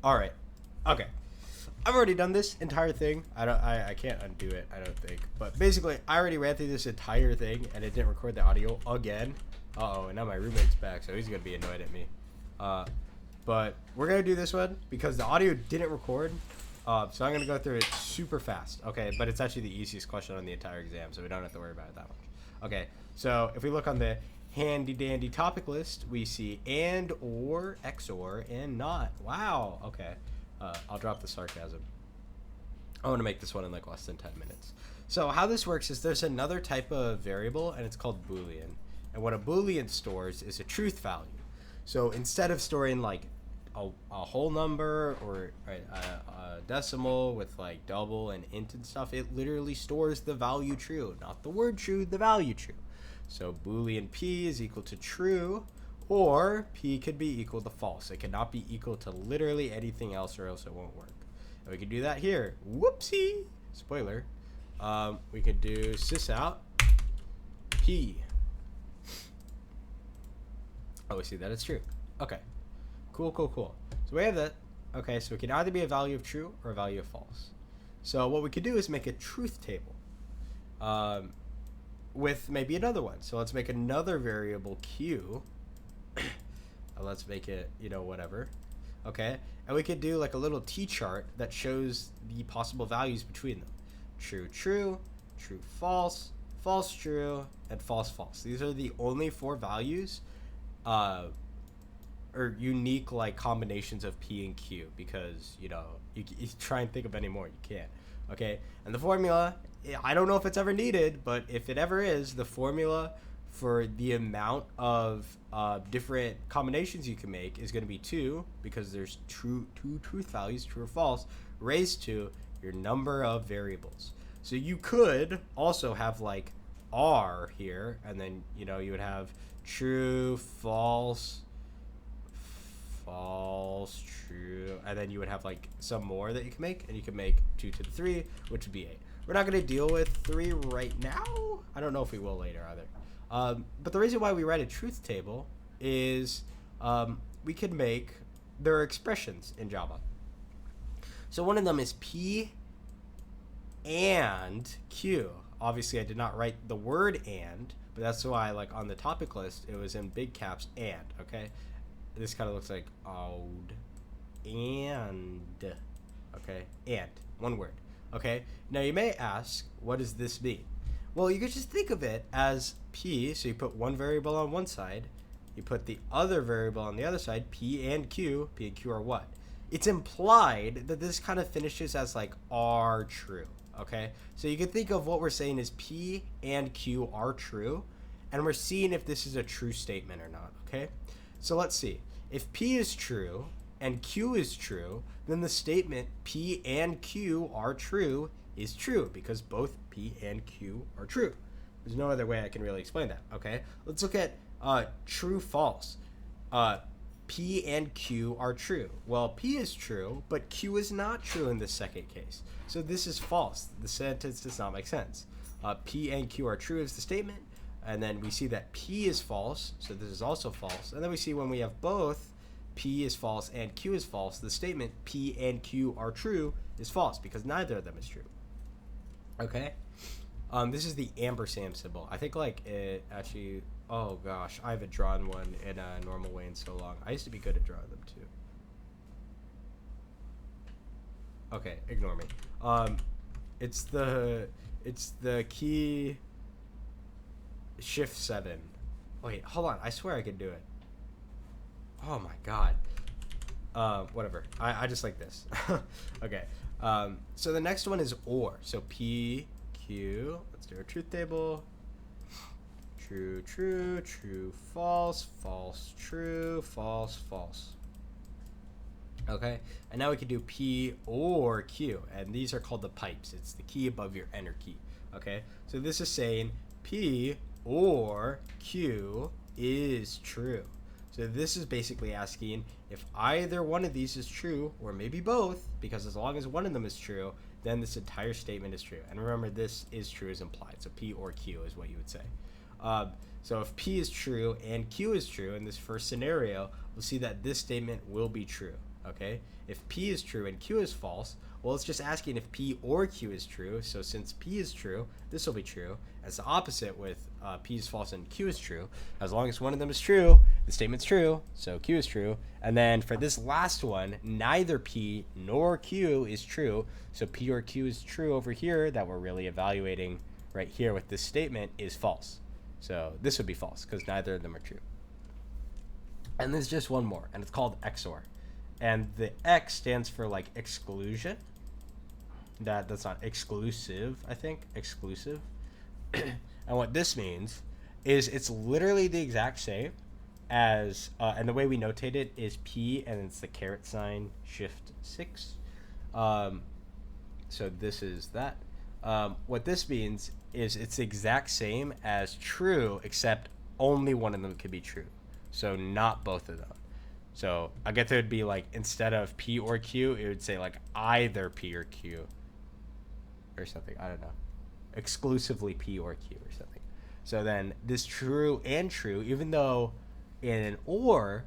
All right. Okay. I've already done this entire thing. I can't undo it, I don't think. But basically, I already ran through this entire thing and it didn't record the audio again. Uh-oh, and now my roommate's back, so he's going to be annoyed at me. But we're going to do this one because the audio didn't record. So I'm going to go through it super fast. Okay, but it's actually the easiest question on the entire exam, so we don't have to worry about it that much. Okay, so if we look on the handy dandy topic list, we see and, or, XOR, and not. Wow, okay. I'll drop the sarcasm. I want to make this one in like less than 10 minutes. So how this works is there's another type of variable, and it's called Boolean. And what a Boolean stores is a truth value. So instead of storing like a whole number or a decimal with like double and int and stuff, it literally stores the value true, not the word true, the value true. So Boolean P is equal to true, or P could be equal to false. It cannot be equal to literally anything else or else it won't work. And we can do that here. Whoopsie! Spoiler. We could do sysout P. Oh, we see that it's true. Okay. Cool. So we have that. Okay, so it can either be a value of true or a value of false. So what we could do is make a truth table with maybe another one. So let's make another variable Q. Let's make it, whatever. Okay, and we could do like a little t-chart that shows the possible values between them. True, true, true, false, false, true, and false, false. These are the only four values or unique like combinations of P and Q, because you try and think of any more, you can't. Okay, and the formula, I don't know if it's ever needed, but if it ever is, the formula for the amount of different combinations you can make is going to be 2, because there's two truth values, true or false, raised to your number of variables. So you could also have like R here, and then you would have true, false, false, true, and then you would have like some more that you can make, and you can make 2 to the 3, which would be 8. We're not going to deal with 3 right now. I don't know if we will later either. But the reason why we write a truth table is we could make, there are expressions in Java. So one of them is P and Q. Obviously I did not write the word and, but that's why like on the topic list it was in big caps and, okay? This kind of looks like odd and, okay? And, one word, okay? Now you may ask, what does this mean? Well, you could just think of it as P, so you put one variable on one side, you put the other variable on the other side, P and Q. P and Q are what? It's implied that this kind of finishes as like are true, okay? So you can think of what we're saying is P and Q are true, and we're seeing if this is a true statement or not, okay? So let's see. If P is true and Q is true, then the statement P and Q are true is true, because both P and Q are true. There's no other way I can really explain that, okay? Let's look at true, false. P and Q are true. Well, P is true, but Q is not true in the second case. So this is false. The sentence does not make sense. P and Q are true is the statement, and then we see that P is false, so this is also false. And then we see when we have both P is false and Q is false, the statement P and Q are true is false, because neither of them is true. Okay? This is the ampersand symbol. I think like it actually, oh gosh, I haven't drawn one in a normal way in so long. I used to be good at drawing them too. Okay, ignore me. It's the key Shift 7. Wait, hold on. I swear I could do it. Oh my god. Whatever. I just like this. Okay. So the next one is OR. So P, Q. Let's do a truth table. True, true, true, false, false, true, false, false. Okay, and now we can do P or Q, and these are called the pipes. It's the key above your enter key. Okay, so this is saying P or Q is true. So this is basically asking if either one of these is true, or maybe both, because as long as one of them is true, then this entire statement is true. And remember, this is true is implied, so P or Q is what you would say. So if P is true and Q is true in this first scenario, we'll see that this statement will be true. okay? If P is true and Q is false, well, it's just asking if P or Q is true. So since P is true, this will be true. As the opposite with P is false and Q is true. As long as one of them is true, the statement's true, so Q is true. And then for this last one, neither P nor Q is true. So P or Q is true over here that we're really evaluating right here with this statement is false. So this would be false because neither of them are true. And there's just one more, and it's called XOR. And the X stands for like exclusion. That's not exclusive, I think. Exclusive. And what this means is it's literally the exact same as, and the way we notate it is P, and it's the caret sign, shift 6. So this is that. What this means is it's the exact same as true, except only one of them could be true. So not both of them. So I guess it would be like, instead of P or Q, it would say like either P or Q or something. I don't know. Exclusively P or Q or something. So then this true and true, even though in an or,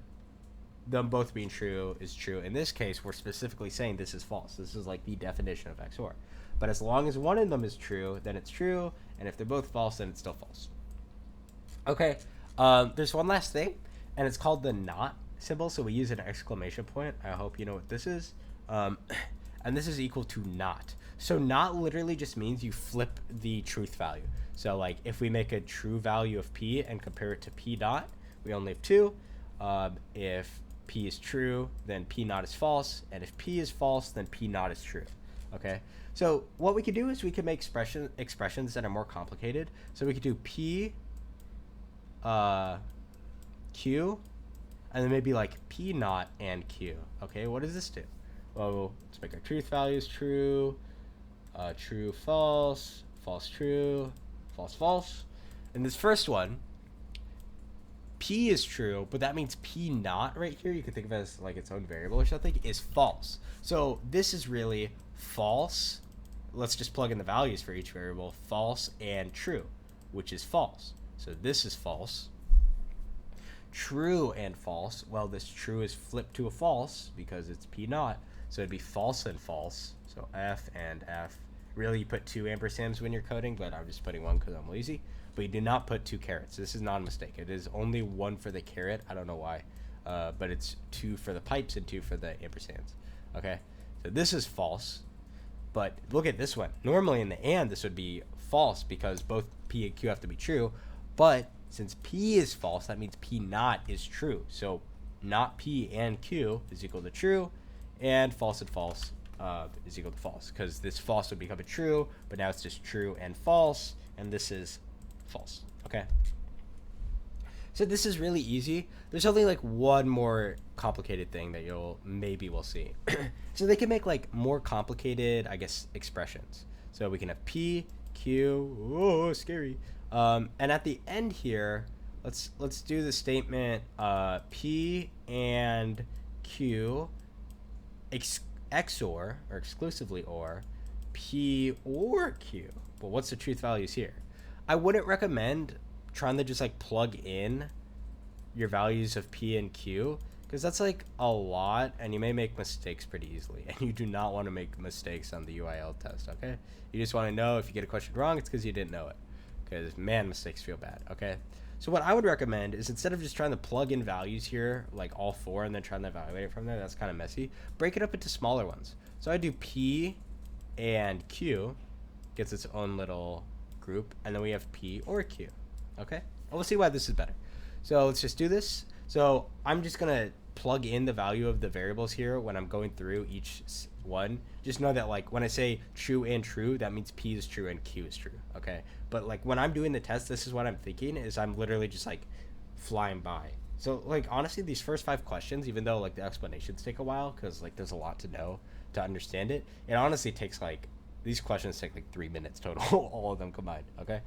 them both being true is true. In this case, we're specifically saying this is false. This is like the definition of XOR. But as long as one of them is true, then it's true. And if they're both false, then it's still false. Okay. There's one last thing, and it's called the not symbol. So we use an exclamation point. I hope you know what this is. And this is equal to not. So not literally just means you flip the truth value. So like if we make a true value of P and compare it to P dot, we only have 2. If P is true, then P not is false. And if P is false, then P not is true. Okay. So what we could do is we could make expressions that are more complicated. So we could do P, Q, and then maybe like P not and Q. Okay. What does this do? Well, let's make our truth values true, true, false, false, true, false, false. And this first one, P is true, but that means P not right here, you can think of it as like its own variable or something, is false. So this is really false. Let's just plug in the values for each variable, false and true, which is false. So this is false. True and false, well, this true is flipped to a false because it's P not. So it'd be false and false. So F and F. Really, you put 2 ampersands when you're coding, but I'm just putting 1 because I'm lazy. But you do not put 2 carets. This is not a mistake. It is only 1 for the caret. I don't know why. But it's 2 for the pipes and 2 for the ampersands. Okay? So this is false. But look at this one. Normally in the and, this would be false because both P and Q have to be true. But since P is false, that means P not is true. So not P and Q is equal to true. And false is equal to false, because this false would become a true, but now it's just true and false, and this is false. Okay. So this is really easy. There's only like one more complicated thing that we'll see. So they can make like more complicated, I guess, expressions. So we can have P, Q, oh, scary. And at the end here, let's do the statement P and Q XOR, or exclusively or, P or Q. But what's the truth values here? I wouldn't recommend trying to just like plug in your values of P and Q, because that's like a lot and you may make mistakes pretty easily, and you do not want to make mistakes on the UIL test. Okay, you just want to know if you get a question wrong, it's because you didn't know it, because man, mistakes feel bad. Okay, so what I would recommend is, instead of just trying to plug in values here, like all 4, and then trying to evaluate it from there, that's kind of messy, break it up into smaller ones. So I do P and Q, gets its own little group, and then we have P or Q. Okay, and we'll see why this is better. So let's just do this. So I'm just going to plug in the value of the variables here when I'm going through each one. Just know that like when I say true and true, that means P is true and Q is true. Okay, but like when I'm doing the test, this is what I'm thinking, is I'm literally just like flying by. So like honestly, these first 5 questions, even though like the explanations take a while because like there's a lot to know to understand it, it honestly takes like, these questions take like 3 minutes total, all of them combined. Okay,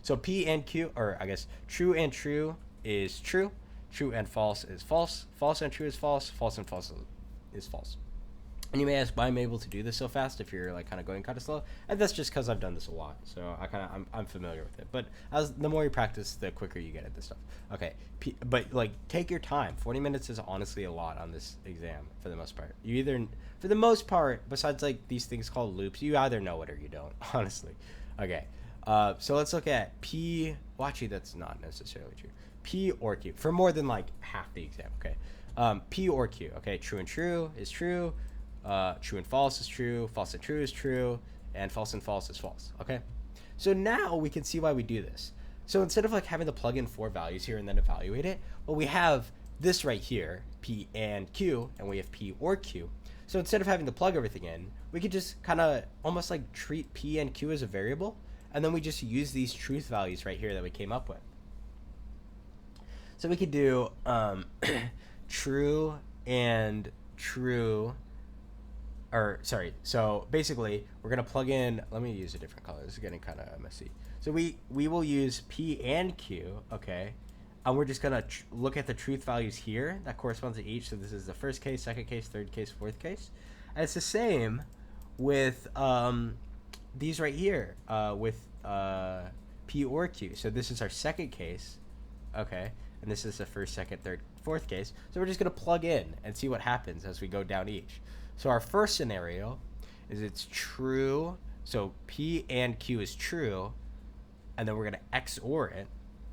so P and Q, or I guess true and true is true, true and false is false, false and true is false, false and false is false. And you may ask why I'm able to do this so fast if you're like kind of going kind of slow, and that's just because I've done this a lot, so I'm familiar with it. But as the more you practice, the quicker you get at this stuff. Okay, but like take your time. 40 minutes is honestly a lot on this exam for the most part. You either, for the most part, besides like these things called loops, you either know it or you don't. Honestly, okay. So let's look at P. Well, actually, that's not necessarily true. P or Q for more than like half the exam. Okay, P or Q. Okay, true and true is true. True and false is true, false and true is true, and false is false. Okay, so now we can see why we do this. So instead of like having to plug in 4 values here and then evaluate it, well, we have this right here, P and Q, and we have P or Q. So instead of having to plug everything in, we could just kind of almost like treat P and Q as a variable, and then we just use these truth values right here that we came up with. So we could do true and true. Or sorry, so basically we're gonna plug in, let me use a different color, this is getting kind of messy. So we will use P and Q, okay, and we're just gonna look at the truth values here that corresponds to each. So this is the first case, second case, third case, fourth case, and it's the same with these right here with P or Q. So this is our second case, okay, and this is the first, second, third, fourth case. So we're just gonna plug in and see what happens as we go down each. So our first scenario is it's true. So P and Q is true. And then we're going to XOR it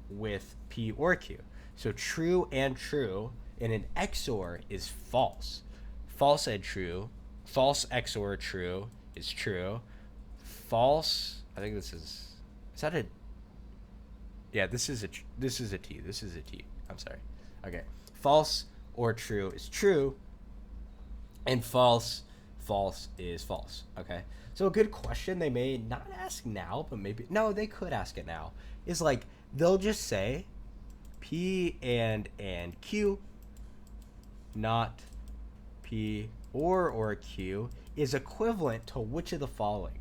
with P or Q. So true and true in an XOR is false. False and true. False XOR true is true. False, I think this is that a, yeah, this is a T. This is a T. I'm sorry. Okay. False or true is true. And false is false. Okay, so a good question they may not ask now, but maybe no, they could ask it now. Is like they'll just say P and Q, not P or Q, is equivalent to which of the following.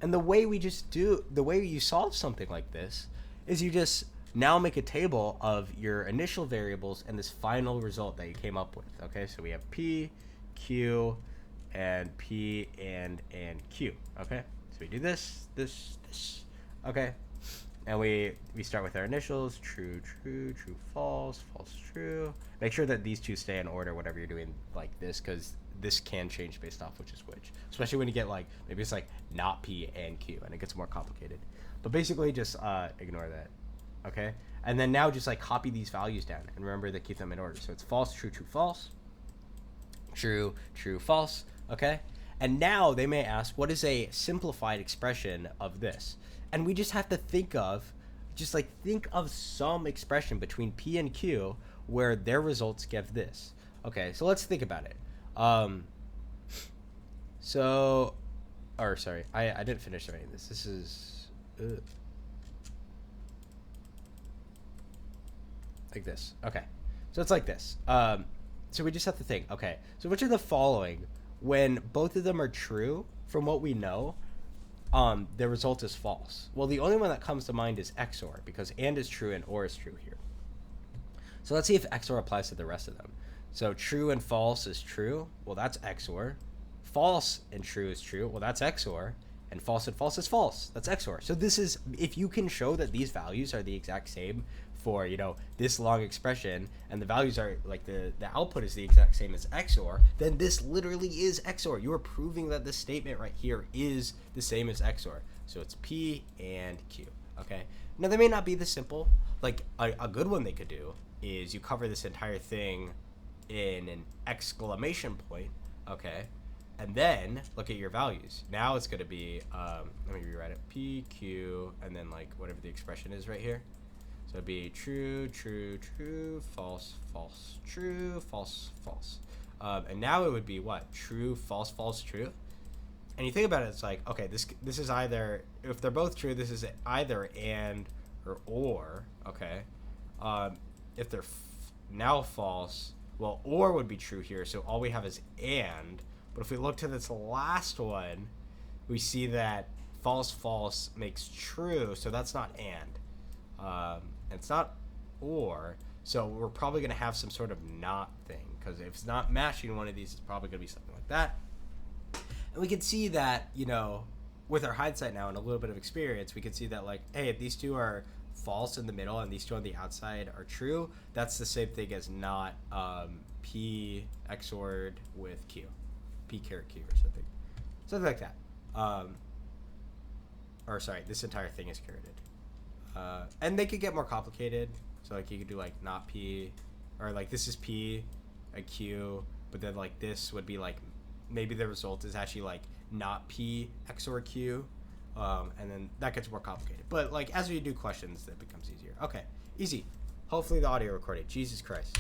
And the way you solve something like this is you just now make a table of your initial variables and this final result that you came up with. Okay, so we have P, Q, and P and Q. Okay, so we do this, okay, and we start with our initials: true, false, true. Make sure that these two stay in order whenever you're doing like this, because this can change based off which is which, especially when you get like maybe it's like not P and Q and it gets more complicated. But basically just ignore that. Okay, and then now just like copy these values down and remember to keep them in order. So it's false, true, false, true, false. Okay, and now they may ask, what is a simplified expression of this? And we just have to think of some expression between P and Q where their results give this. Okay, so let's think about it. I didn't finish writing this. This is like this. Okay, so it's like this. So we just have to think, okay, so which of the following, when both of them are true, from what we know, the result is false? Well, the only one that comes to mind is XOR, because and is true and or is true here. So let's see if XOR applies to the rest of them. So true and false is true. Well, that's XOR. False and true is true. Well, that's XOR. And false is false. That's XOR. So this is, if you can show that these values are the exact same for, this long expression, and the values are like the output is the exact same as XOR, then this literally is XOR. You are proving that this statement right here is the same as XOR. So it's P and Q. Okay. Now they may not be this simple. Like a good one they could do is you cover this entire thing in an exclamation point. Okay. And then look at your values. Now it's going to be, let me rewrite it, P, Q, and then like whatever the expression is right here. So it'd be true, false, true, false. And now it would be what? True, false, true. And you think about it, it's like, okay, this is either, if they're both true, this is either and or, okay? If they're now false, well, or would be true here, so all we have is and. But if we look to this last one, we see that false makes true, so that's not and it's not or, so we're probably going to have some sort of not thing, because if it's not matching one of these, it's probably going to be something like that. And we can see that, you know, with our hindsight now and a little bit of experience, we can see that, like, hey, if these two are false in the middle and these two on the outside are true, that's the same thing as not P XORed with Q. P caret Q or something. Something like that. Or sorry, this entire thing is careted. And they could get more complicated. So like you could do like not P, or like this is P, a Q, but then like this would be like maybe the result is actually like not P XOR Q, and then that gets more complicated. But like as we do questions, that becomes easier. Okay, easy. Hopefully the audio recorded. Jesus Christ.